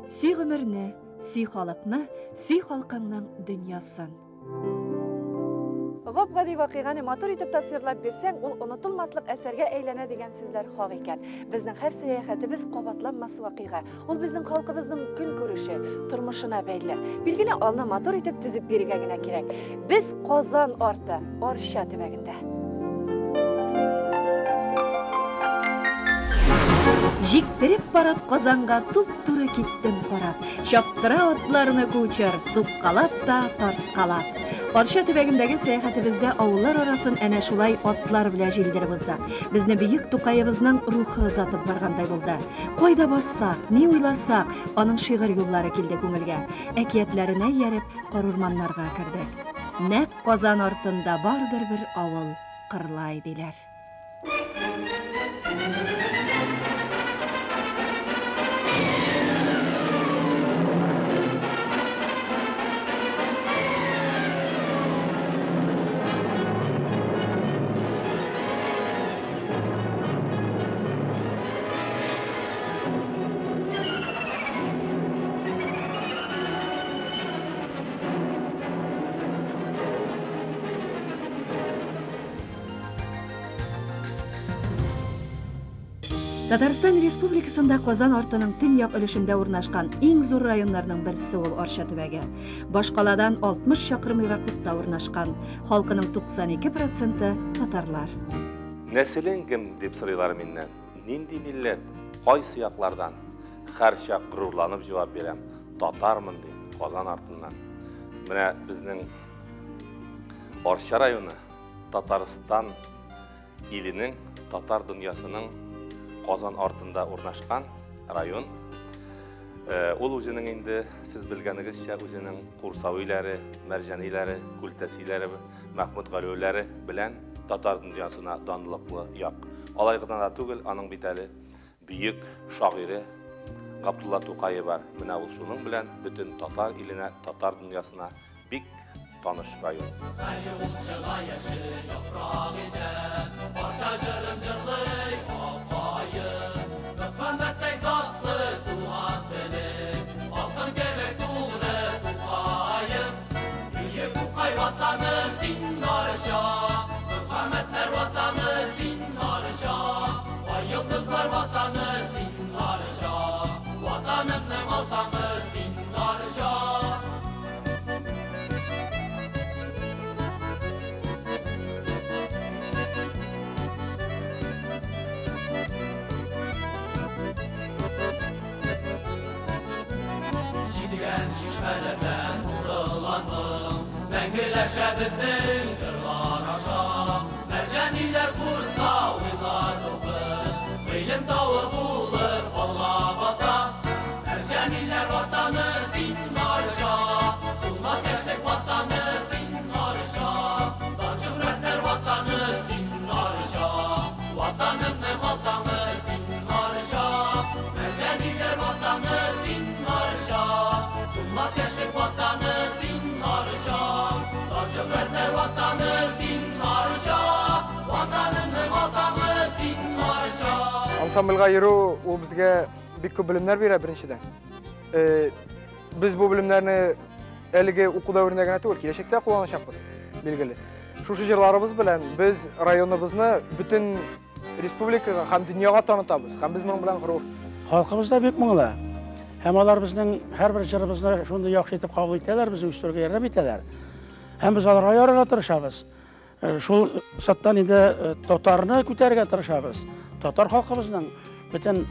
Сүй гомерне, сүй халыкны, сүй халкыңның дөньясын. Гап-гади вакыйганы матур итеп тасвирлап бирсәң, ул онытылмаслык әсәргә әйләнә дигән сүзләр хак икән. Безнең һәр сәяхәтебез кабатланмас вакыйга. Ул безнең халкыбызның көн күреше, тормышына бәйле. Билгеле, алны матур итеп тизеп бирергә генә кирәк. Без Казан арты, Арча төбәгендә. Жиктереп барат Казанга туп-туры киттем карап. Чаптыра атларны кучер, суккалап та тарткалап. Арча төбәгендәге сәяхәтебездә авыллар арасын әнә шулай атлар белән җилдереп уздык. Безне бөек Тукаебызның рухы озатып баргандай булды. Кайда бассак, ни уйласак, аның шигырь юллары килде күңелгә. Әкиятләренә ярып, карурманнарга кердек. Нәкъ Казан артында бардыр бер авыл, Кырлай диләр. Татарстан Республикасында Казан артының төньяк өлешендә урнашкан иң зур районнарның берсе ул Арча төбәге. Башкаладан 60 чакрым ераклыкта урнашкан. Халкының 92% татарлар. Нәселең кем дип сорыйлар миннән. Нинди милләт, кайсы яклардан? Һәрчак горурланып җавап бирәм. Татармын дип, Казан артыннан. Менә безнең Арча районы Татарстан иленең, татар дөньясының Казан артында урнашкан район. Ул үзенең инде сез белгәнегезчә үзенең Курсавиләре, Мәрҗәниләре, Күлтәсиләре, Мәхмүд Галиуләре белән татар дөньясына данлыклы як. Алай гына да түгел, аның бит әле бөек шагыйре Габдулла Тукай бар. Менә ул шуның белән бөтен татар иленә, татар дөньясына бик таныш район. Şişmelerden vurulandım, Mengüleşe bizning jırlar aşağı. Mercaniler kursa uylar dokun, Bilim tağı bulur Allah basa. Mercaniler vatanı zinhar şah, Sulmaz yaşlık vatanı zinhar şah. Dan şöhretler vatanı zinhar şah, Vatanımın vatanı zinhar şah. Mercaniler vatanı zinhar şah, Sulmaz yaşlık vatanı zinhar şah. Dan şöhretler vatanı zinhar şah, Vatanımın vatanı zinhar şah. Ансамбльга йөрү ул безгә бик күп белемнәр бирә беренчедән. Без бу белемнәрне әлеге уку дәверендә генә түгел, киләчәктә кулланачакбыз, билгеле. Шушы җырларыбыз белән без районыбызны бөтен республикага һәм дөньяга танытабыз. Һәм без моның белән горур. Халкыбыз да бик моңлы. Һәм алар безнең һәрбер җырыбызны шундый яхшы итеп кабул итәләр, безне үстерергә ярдәм итәләр. Һәм без аларга ярарга тырышабыз. Шул саттан инде татарны күтәрергә тырышабыз. Татар халкыбызның бөтен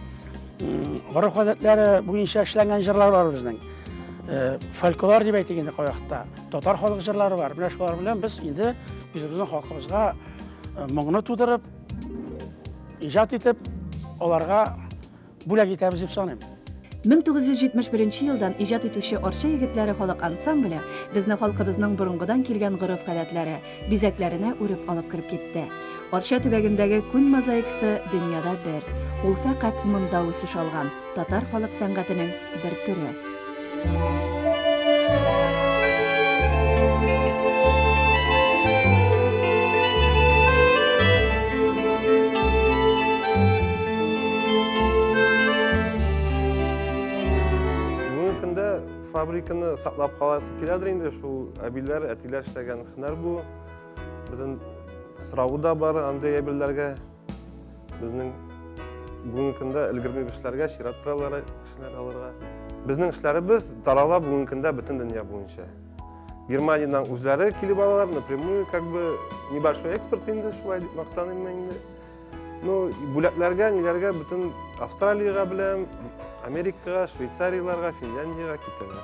гореф-гадәтләре буенча эшләнгән җырлар бар безнең. Фольклор дип әйтик инде кайвакытта. Татар халык җырлары бар. Менә шулар белән без инде үзебезнең халкыбызга моңны тудырып, иҗат итеп, аларга бүләк итәбез дип саныйм. 1971 елдан иҗат итүче Арча егетләре халык ансамбле безнең халкыбызның борынгыдан килгән гореф-гадәтләре, бизәкләренә үреп алып кирип китте. Арча төбәгендәге күн мозаикасы дөньяда бер. Ул фәкать монда үсеш алган татар халык сәнгатенең бер төре. фабриканы саклап каласы киләдер инде, шул әбиләр, әтиләр эшләгән һөнәр бу. Безнең сорауы да бар андый әбиләргә. Безнең бүгенге көндә өлгерми эшләргә чират торалар кешеләр алырга. Безнең эшләребез тарала бүгенге көндә бөтен дөнья буенча. Германиядән үзләре килеп алалар, напрямую, как бы небольшой экспорт инде, шулай дип мактаныйм мен инде. Ну, бүләкләргә, ниләргә бөтен Австралиягә белән, Америкага, Швейцарияларга, Финляндиягә китәләр.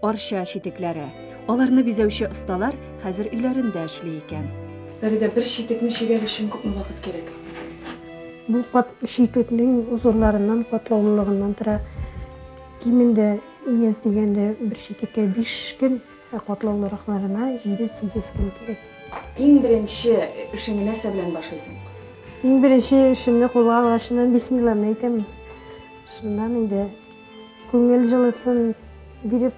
Арша читекләре. Аларны бизәүче осталар хәзер өйләрендә эшли икән. Фәридә, бер читекне чигәр өчен күпме вакыт кирәк? Бұл шикетнің ұзырларынан, қатлаулылығынан тұра кимінде иңез дегенде бір шетекке 5 күн, қатлаулылықларына 7-8 күн керек. Иң беренче эшеңне нәрсә белән башлыйсың? Ең бірінші ішімді қолға алғашынан бисмилланы айтамын. Шундан енді көңіл жылысын беріп,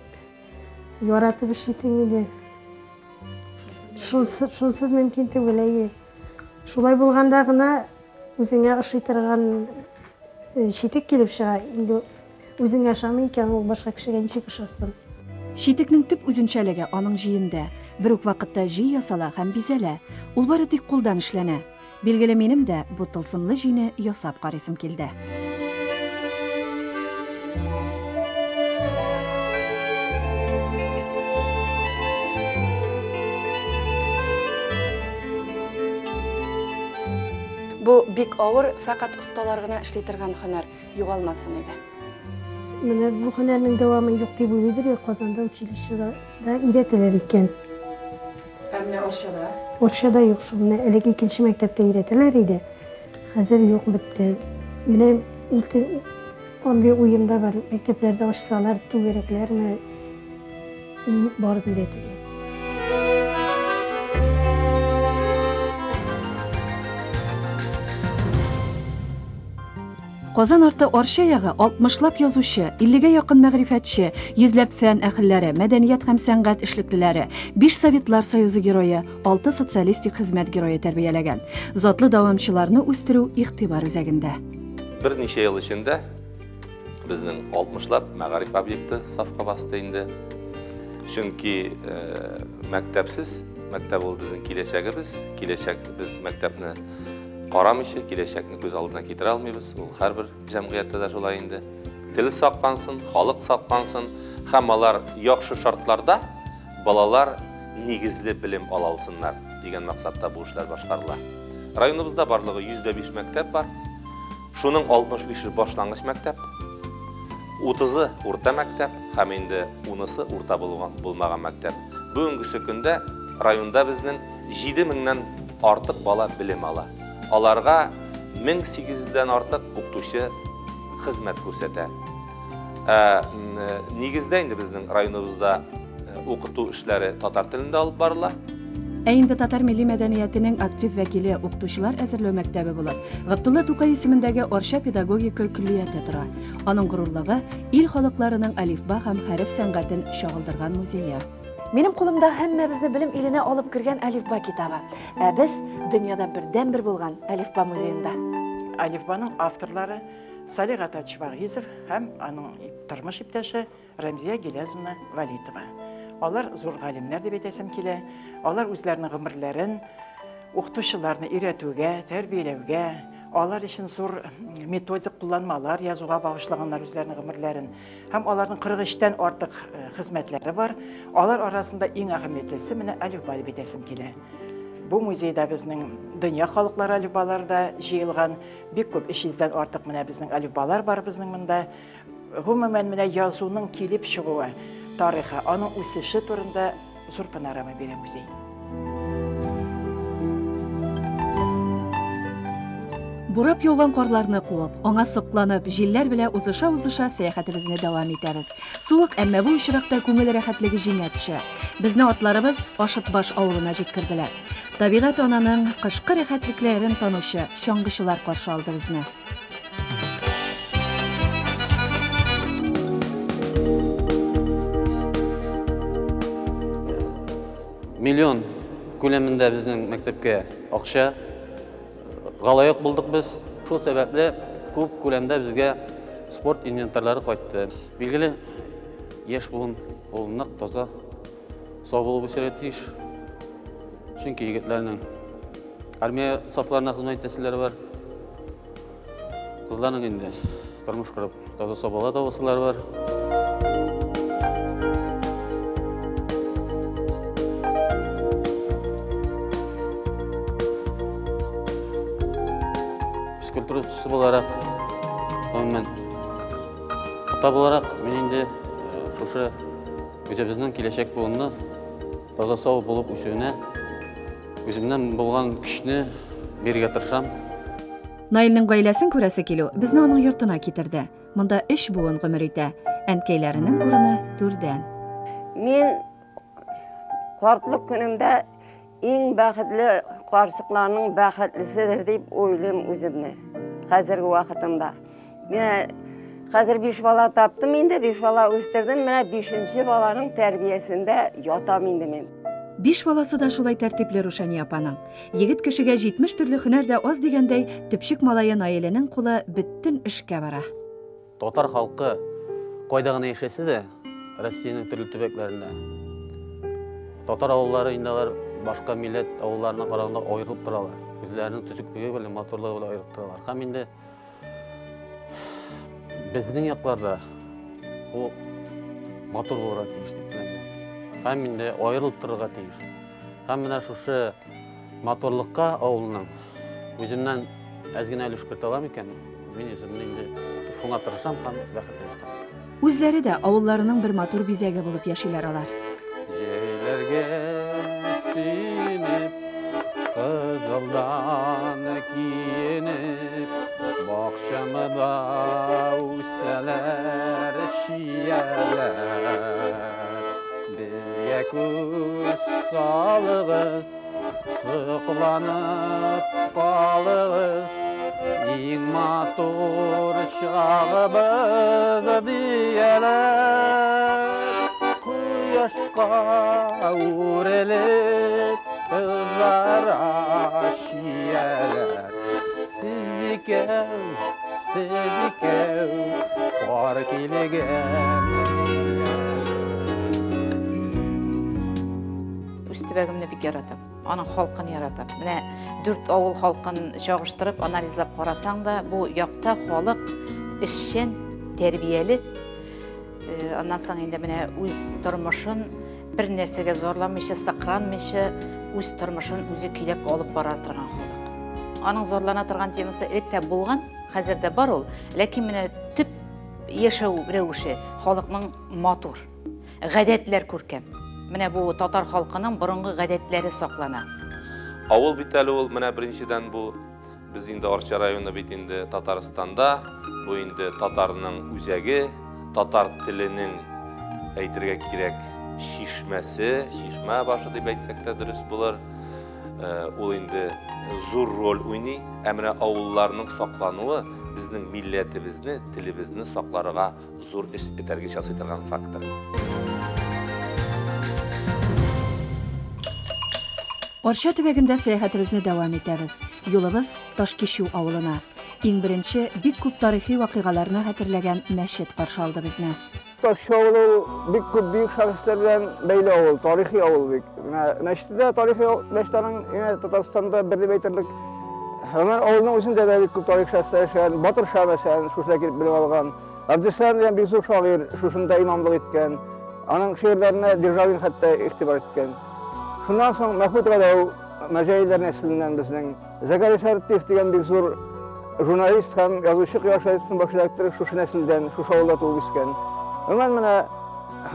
яратып ішесің еді. Шунсыз мөмкин түгел әйе. Шулай болғанда ғына өзіңе ұшытырған шетек келіп шыға, енді өзіңе ашамы екен, ол башқа кішіге нешек ұшасын. Шитекнең төп үзенчәлеге аның җыенда. Бер үк вакытта җый ясала һәм бизәлә. Ул бары тик кулдан эшләнә. Билгеле минем дә бу тылсымлы җыйны ясап карыйсым килде. Бу бик авыр, фақат осталар гына эшли торган һөнәр, югалмасын иде. Менә бу һөнәрнең дәвамы юк дип уйлыйдыр, Казанда училищеда өйрәтәләр икән. Ә менә Арчада? Арчада юк, шул менә элек 2нче мәктәптә өйрәтәләр иде. Хәзер юк, бетте. Менә андый уемда бар, мәктәпләрдә ачсалар, түгәрәкләрме барып өйрәтәләр. Казан арты Арча ягы 60лап язучы, 50гә якын мәгърифәтче, 100ләп фән әһелләре, мәдәният һәм сәнгать эшлеклеләре, 5 Советлар Союзы герое, 6 социалистик хезмәт герое тәрбияләгән. Затлы дәвамчыларны үстерү игътибар үзәгендә. Bir neçə yıl içində bizning 60lap мәгариф объекты safqa басты инде. Чөнки мәктәпсез, мәктәп ул безнең киләчәгебез, biz мәктәпне карамыйча, киләчәкне күз алдына китерә алмыйбыз. Ул һәрбер җәмгыятьтә дә шулай инде. Тел саклансын, халык саклансын, һәм алар яхшы шартларда балалар нигезле белем ала алсыннар дигән максатта бу эшләр башкарыла. Районыбызда барлыгы 105 мәктәп бар. Шуның 65-е башлангыч мәктәп, 30-ы урта мәктәп һәм инде 10-сы урта булмаган мәктәп. Бүгенге көндә районда безнең 7000-нән артык бала белем ала. Аларга 1800-дән артык укытучы хезмәт күрсәтә. Нигездә инде безнең районыбызда укыту эшләре татар телендә алып барыла. Ә инде татар милли мәдәниятенең актив вәкиле укытучылар әзерләү мәктәбе булып, Габдулла Тукай исемендәге Арча педагогика көллияте тора. Аның горурлыгы ил халыкларының алифба һәм хәреф сәнгатен чагылдырган музее. Минем кулымда һәммәбезне белем иленә алып кергән Алифба китабы. Ә без дөньяда бердән-бер булган Алифба музеенда. Алифбаның авторлары Салих Атачбагизов һәм аның тормыш иптәше Рәмзия Гилязовна Валитова. Алар зур галимнәр дип әйтәсем килә. Алар үзләренең гомерләрен укытучыларны өйрәтүгә, тәрбияләүгә, алар өчен зур методик кулланмалар язуга багышлаганнар үзләренең гомерләрен. Һәм аларның 43-тән артык хезмәтләре бар. Алар арасында иң әһәмиятлесе менә Алифба дип әйтәсем килә. Бу музейда безнең дөнья халыклары алифбалары да җыелган. Бик күп 300-дән артык менә безнең алифбалар бар безнең монда. Гомумән менә язуның килеп чыгуы, тарихы, аның үсеше турында зур панорама бирә музей. Бурап яуган карларны куып, аңа сокланып, җилләр белән узыша-узыша сәяхәтебезне дәвам итәбез. Суык, әмма бу очракта күңел рәхәтлеге җиңә төшә. Безнең атларыбыз Ашытбаш авылына җиткерделәр. Табигать ананың кышкы рәхәтлекләрен танучы чаңгычылар каршы алды безне. Миллион күләмендә безнең мәктәпкә акча Галайык булдык біз. Шул сәбәпле күп күләмдә безгә спорт инвентарлары кайтты. Билгеле, яшь буын ул таза, сау булып үсәргә тиеш. Чөнки егетләрнең армия сафларына хезмәт итәселәре бар. Кызларның инде тормыш корып, таза сау бала табасылары бар. Физкультура учителе буларак, гомумән ата буларак, мин инде шушы үзебезнең киләчәк буынны таза сау булып үсүенә үземнән булган көчне бирергә тырышам. Наилнең гаиләсен күрәсе килү безне аның йортына китерде. Монда 3 буын гомер итә. Әнкәйләренең урыны түрдән. Мин картлык көнемдә иң бәхетле карчыкларның бәхетлеседер дип уйлыйм үземне. Хәзерге вакытымда. Мен хәзер 5 бала таптым инде, 5 бала үстердем. Менә 5нче баланың тәрбиясендә ятам инде мен. 5 баласы да шулай тәртипле Рушания апаның. Егет кешегә 70 төрле һөнәр дә аз дигәндәй, төпчек малае Наиленең кулы бөтен эшкә бара. Татар халкы кайда гына яшәсә дә, Россиянең төрле төбәкләрендә. Татар авыллары инде башка милләт авылларына караганда аерылып торалар. Үзләренең төзеклеге белән матурлыгы белән аерылып торалар. Һәм инде безнең якларда ул матур булырга тиеш дип беләм. Һәм инде аерылып торырга тиеш. Һәм менә шушы матурлыкка авылның үземнән әз генә өлеш кертә алам икән, мин үземне инде шуңа тырышам һәм бәхетле ятам. Үзләре дә авылларының бер матур бизәге булып яшиләр алар. Җәйләргә синеп, кызылдан киенеп, бакчамда үсәләр чияләр. Безгә күз салыгыз, сокланып калыгыз, иң матур чагыбыз дияләр. Кояшка үрелеп, кызара чияләр. Сез икәү, кар килгән. Үз төбәгемне бик яратам. Аның халкын яратам. Менә 4 авыл халкын чагыштырып анализлап карасаң да, бу якта халык эшчән, тәрбияле. Аннан соң инде менә үз тормышын бер нәрсәгә зорламыйча, сакранмыйча, үз тормышын үзе көйләп алып бара торган халык. Аның зорлана торган темасы электә булган, хәзердә бар ул, ләкин менә төп яшәү рәвеше халыкның матур, гадәтләр күркәм. Менә бу татар халкының борынгы гадәтләре саклана. Авыл бит әле ул менә беренчедән бу без инде Арча районы бит инде Татарстанда, бу инде татарның үзәге, татар теленең әйтергә кирәк шишмәсе, шишмә башы дип әйтсәк тә дөрес булыр. Ул инде зур роль уйный, ә менә авылларның саклануы безнең милләтебезне, телебезне сакларга зур эш итәргә ясый торган фактор. Арча төбәгендә сәяхәтебезне дәвам итәбез. Юлыбыз Ташкишү авылына. Иң беренче бик күп тарихи вакыйгаларны хәтерләгән мәчет каршы алды безне. Ташкишү авылы бик күп бик шәхесләр белән бәйле авыл, тарихи авыл бик. Мәчеттә тарихи мәчетләрнең Татарстанда бер дип әйтерлек. Һәм авылның үзендә дә бик күп тарихи шәхесләр яшәгән, Батыр Шаһ мәсәлән, шушында килеп белеп алган. Абдислам дигән бик зур шагыйрь шушында имамлык иткән. Аның шигырьләренә Державин хәтта игътибар иткән. Шундан соң Мәхмүд Гадәү мәҗәлиләр нәселеннән безнең Закарий Сәртиев дигән бик зур журналист һәм язучы Кыяшәевның башлыктары шушы нәселдән, шушы авылда туып үскән. Менә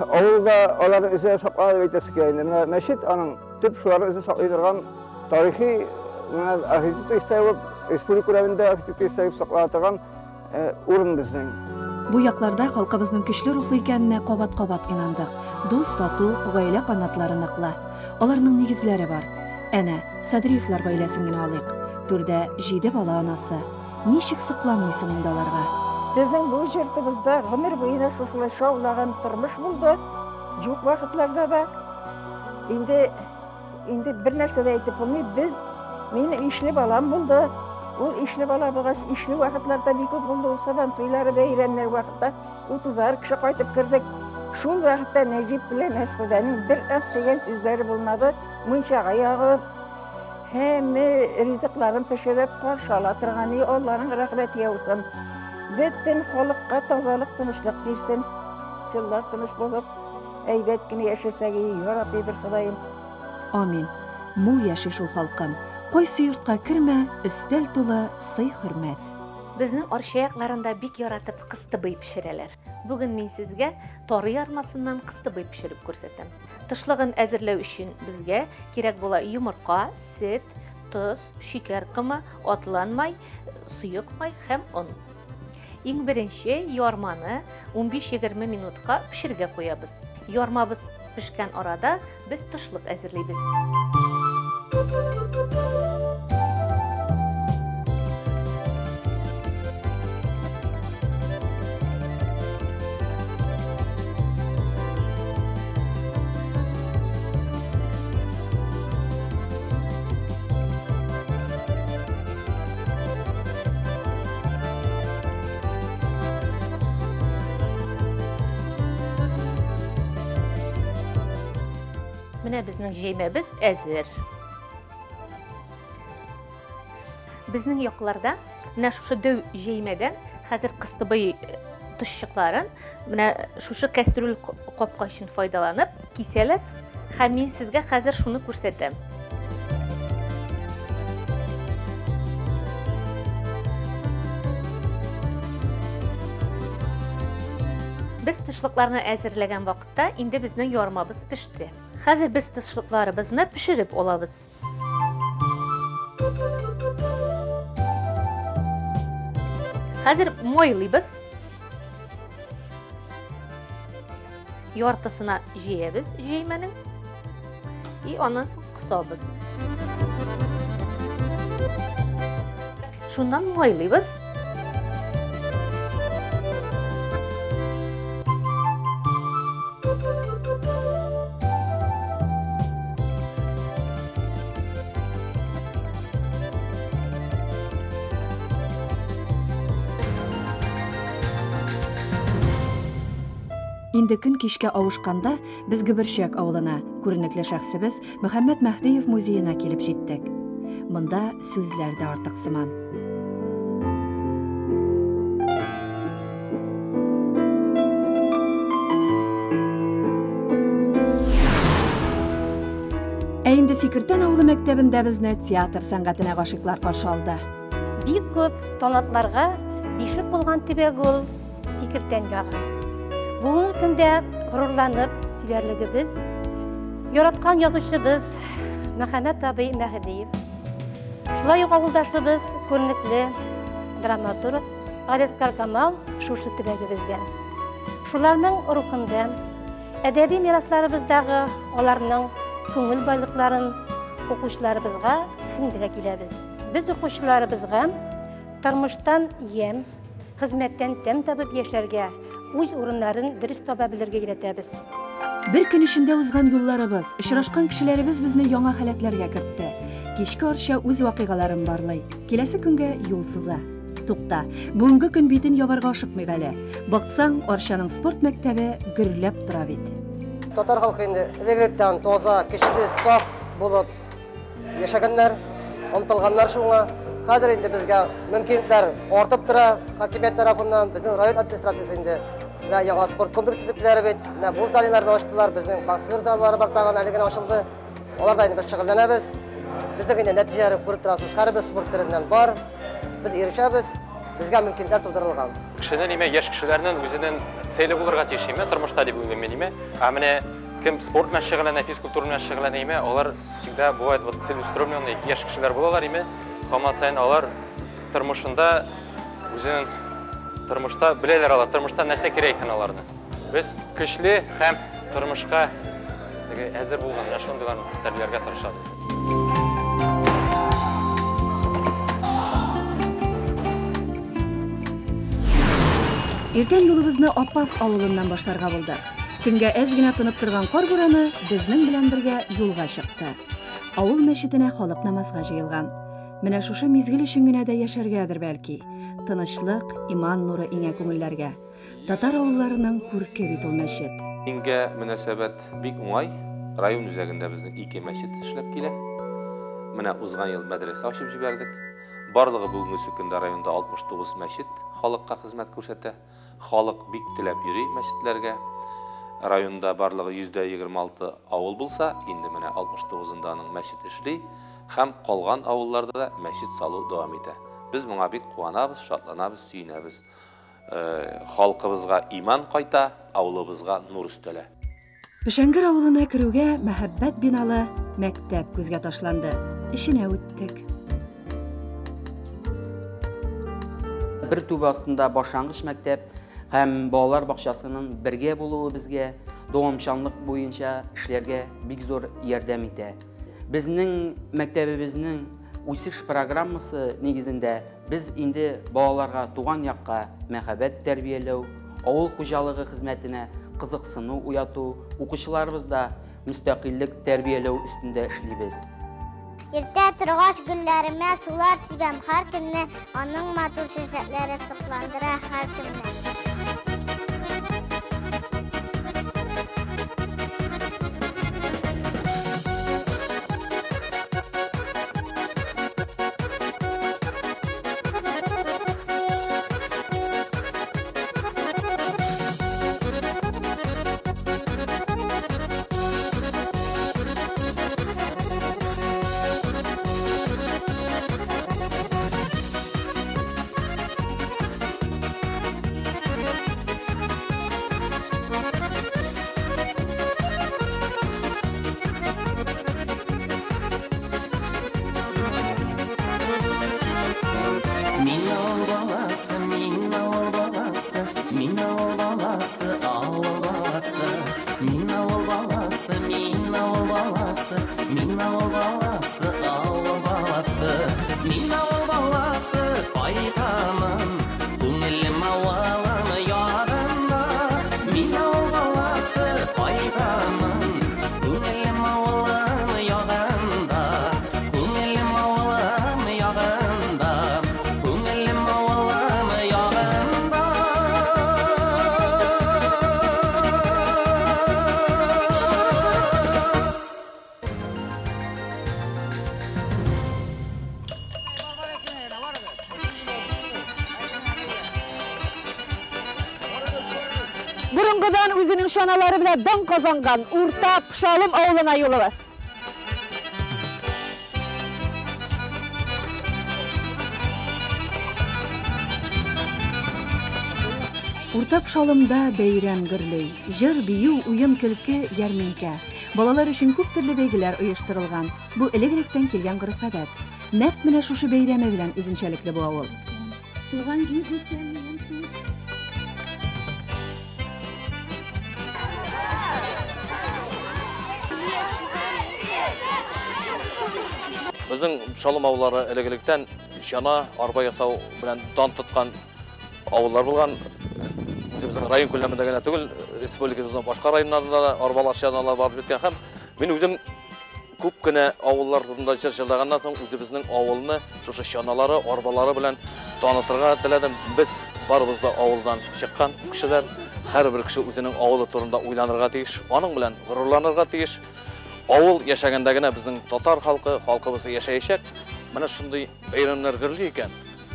авылда аларның эзе сакланып әйтәсе килә. Менә мәчет аның төп шуларның эзе саклый торган тарихи архитектура истәгән, республика күләмендә архитектура истәгән саклана торган урын безнең. Бу якларда халкыбызның көчле рухлы икәненә кабат-кабат инандык. Дус, тату, гаилә канатлары ныклы. Аларның нигезләре бар. Әнә, Садриевлар гаиләсен генә алыйк. Түрдә 7 бала анасы. Ничек сокланмыйсың инде аларга? Безнең бу җиртебездә гомер буена шушылай шаулаган тормыш булды. Юк вакытларда да инде бер нәрсә дә әйтеп булмый. Мине ишле балам булды. Ул ишле бала булгач, ишле вакытларда бик күп булды. Сабан туйлары, бәйрәмнәр вакытта 30 кеше кайтып кердек. Шул вакытта Нәҗип белән Әсгудәнең бер ат дигән сүзләре булмады. Мунчага ягып, һәм ризыкларын пешереп каршы ала торган. Алланың рәхмәт яусын. Бөтен халыкка тазалык, тынычлык бирсен. Чынлап тыныч булып, әйбәт кенә яшәсәгә, я Рабби бер Ходаем. Амин. Мул яши шул халкым. Кайсы йортка кермә, өстәл тулы сый-хөрмәт. Безнең арчаякларында бик яратып кыстыбый пешерәләр. Бүген мин сезгә тары ярмасыннан кыстыбый пешереп күрсәтәм. Тышлыгын әзерләү өчен безгә кирәк була йомырка, сөт, тоз, шикәр кымы, атлан май, суйык май һәм он. Иң беренче ярманы 15-20 минутка пешергә куябыз. Ярмабыз пешкән арада без тышлык әзерләйбез. Менә безнең җәймәбез әзер. Безнең якларда менә шушы дөв җәймәдән хәзер кыстыбый тышчыкларын менә шушы кастрюль капка өчен файдаланып кисәләр. Һәм мин сезгә хәзер шуны күрсәтәм. Без тышлыкларны әзерләгән вакытта инде безнең ярмабыз пеште. Хәзер без тышлыкларыбызны пешереп алабыз. Хәзер майлыйбыз. Яртысына җыябыз җәймәнең. И аннан соң кысабыз. Шуннан майлыйбыз. Инде көн кичкә авышканда без Гөберчәк авылына, күренекле шәхсебез Мөхәммәд Мәһдиев музеена килеп җиттек. Монда сүзләр дә артык сыман. Инде Сикертән авылы мәктәбендә безне театр сәнгатенә гашыйклар каршы алды. Бик күп талантларга бишеп булган төбәк ул Сикертән ягы. Бүгенге көндә горурланып сөйләрлегебез, яраткан язучыбыз Мөхәммәд абый Мәһдиев. Шулай ук авылдашыбыз күренекле драматург Алескар Камал шушы төбәгебездән. Шуларның рухында әдәби мирасларыбыздагы аларның күңел байлыкларын укучыларыбызга сеңдерә киләбез. Без укучыларыбызга тормыштан ем, хезмәттән тәм табып яшәргә, үз урыннарын дөрес таба белергә өйрәтәбез. Бер көн эчендә узган юлларыбыз, очрашкан кешеләребез безне яңа халәтләргә кертте. Кичке арча үз вакыйгаларын барлый. Киләсе көнгә юл сыза. Тукта, бүгенге көн битен ябарга ашыкмый әле. Баксаң, Арчаның спорт мәктәбе гөрләп тора бит. Татар халкы инде элегрәктән таза, кечле, саф булып яшәгәннәр, омтылганнар шуңа. Хәзер инде безгә мөмкинлекләр артып тора, хакимият тарафыннан, безнең район администрациясе инде яңа спорт комплексы төпләре бит, бу стадионнарны ачтылар, безнең боксер заллары бар тагын әле генә ачылды. Аларда инде без шөгыльләнәбез. Безнең инде нәтиҗәләр күреп торасыз, һәрбер спорт төреннән бар. Без ирешәбез, безгә мөмкинлекләр тудырылган. Кешенең ниме яшь кешеләрнең үзенең цели булырга тиеш име, тормышта дип уйлыйм мин име. Ә менә кем спорт белән шөгыльләнә, физкультура белән шөгыльләнә име, алар всегда бывает вот целеустремленные яшь кешеләр булалар име. Һәм сайын алар тормышында үзенең тормышта беләләр алар, тормышта нәрсә кирәк икән аларны. Без көчле һәм тормышка әзер булган шундыйларны тәрбияләргә тырышабыз. Иртән юлыбызны Апас авылыннан башларга булдык. Көнгә әз генә тынып торган кар бураны безнең белән бергә юлга чыкты. Авыл мәчетенә халык намазга җыелган. Менә шушы мизгел өчен генә дә яшәргәдер бәлки. Тынычлык, иман нуры иңә күңелләргә. Татар авылларының күрке бит ул мәчет. Ингә мөнәсәбәт бик уңай. Район үзәгендә безнең 2 мәчет эшләп килә. Менә узган ел мәдрәсә ачып җибәрдек. Барлыгы бүгенге көндә районда 69 мәчет халыкка хезмәт күрсәтә. Халык бик теләп йөри мәчетләргә. Районда барлыгы 126 авыл булса, инде менә 69-ында аның мәчет эшли һәм калган авылларда да мәчет салу дәвам итә. Без моңа бик куанабыз, шатланабыз, сөенәбез. Халкыбызга иман кайта, авылыбызга нур өстәлә. Пешәңгер авылына керүгә мәхәббәт биналы мәктәп күзгә ташланды. Ишенә үттек. Бер түбә астында башлангыч мәктәп һәм балалар бакчасының бергә булуы безгә дәвамчанлык буенча эшләргә бик зур ярдәм итә. Безнең мәктәбебезнең үсеш программасы нигезендә без инде балаларга туган якка мәхәббәт тәрбияләү, авыл хуҗалыгы хезмәтенә кызыксыну уяту, укучыларыбызда мөстәкыйльлек тәрбияләү өстендә эшлибез. Иртә торгач гөлләремә сулар сибәм һәр көнне, аның матур чәчәкләре сокландыра һәр көнне. Burungudan özünün şanaları bile dan kazangan Urta Pışalım avluna yolubuz. Урта Пышалымда бәйрәм гөрлей, җыр, бию, уен, көлке, ярминкә. Балалар өчен күп төрле бәйгеләр оештырылган. Бу элек-электән килгән гореф-гадәт. Нәкъ менә шушы бәйрәме белән үзенчәлекле бу авыл. Туган җир Безнең Пышалым авыллары элек-электән чана, арба ясау белән дан тоткан авыллар булган. Безнең район күләмендә генә түгел, республикабызның башка районнарында да арбалар, чаналар барып җиткән һәм мин үзем күп кенә авылларында җырлаганнан соң үзебезнең авылны шушы чаналары, арбалары белән танытырга теләдем. Без барыбыз да авылдан чыккан кешеләр, һәрбер кеше үзенең авылы турында уйланырга тиеш, аның белән горурланырга тиеш. Авыл яшәгәндә генә безнең татар халкы, халкыбыз яшәячәк. Менә шундый бәйрәмнәр гөрли икән.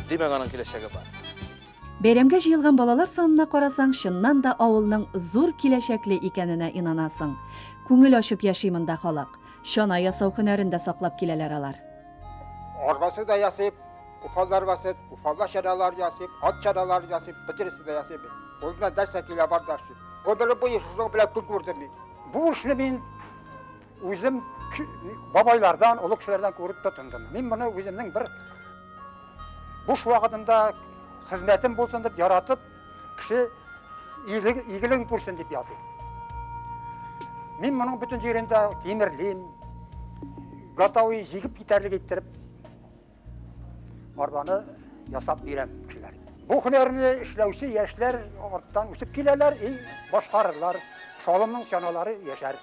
Димәк, аның киләчәге бар. Бәйрәмгә җыелган балалар санына карасаң, чыннан да авылның зур киләчәкле икәненә инанасың. Күңел ачып яши монда халык. Чана ясау һөнәрен дә саклап киләләр алар. Арбасы да ясыйп, уфаллар басып, уфалла чаналар ясыйп, ат чаналар ясыйп, бөтенесе дә ясыйп. Ул белән дәрескә килә бардашып. Гомере буе шуның белән күн күрдем. Бу эшне мин үзем бабайлардан, олы кешеләрдән күреп тотындым. Мин моны үземнең бер буш вакытымда хезмәтем булсын дип яратып, кеше игелеген күрсен дип языйм. Мин моның бүтән җирендә тимерлим, готовый җигеп китәрлек иттереп арбаны ясап бирәм кешеләр. Бу һөнәрне эшләүче яшьләр арттан үсеп киләләр, башкарырлар, Пышалымның чаналары яшәр.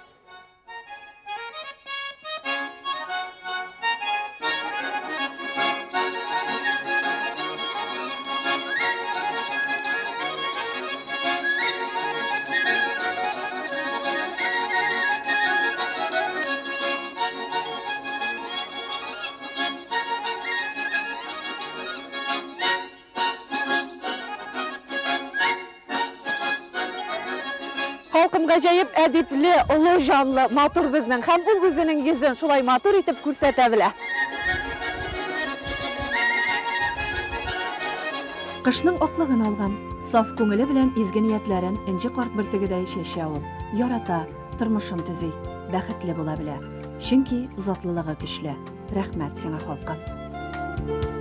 халкым гаҗәеп әдипле, олы жанлы, матур безнең һәм ул үзенең йөзен шулай матур итеп күрсәтә белә. Кышның аклыгын алган, саф күңеле белән изге ниятләрен инҗе карт бөртегедәй чәчә ул. Ярата, тормышын төзи, бәхетле була белә. Чөнки затлылыгы көчле. Рәхмәт сиңа халкым.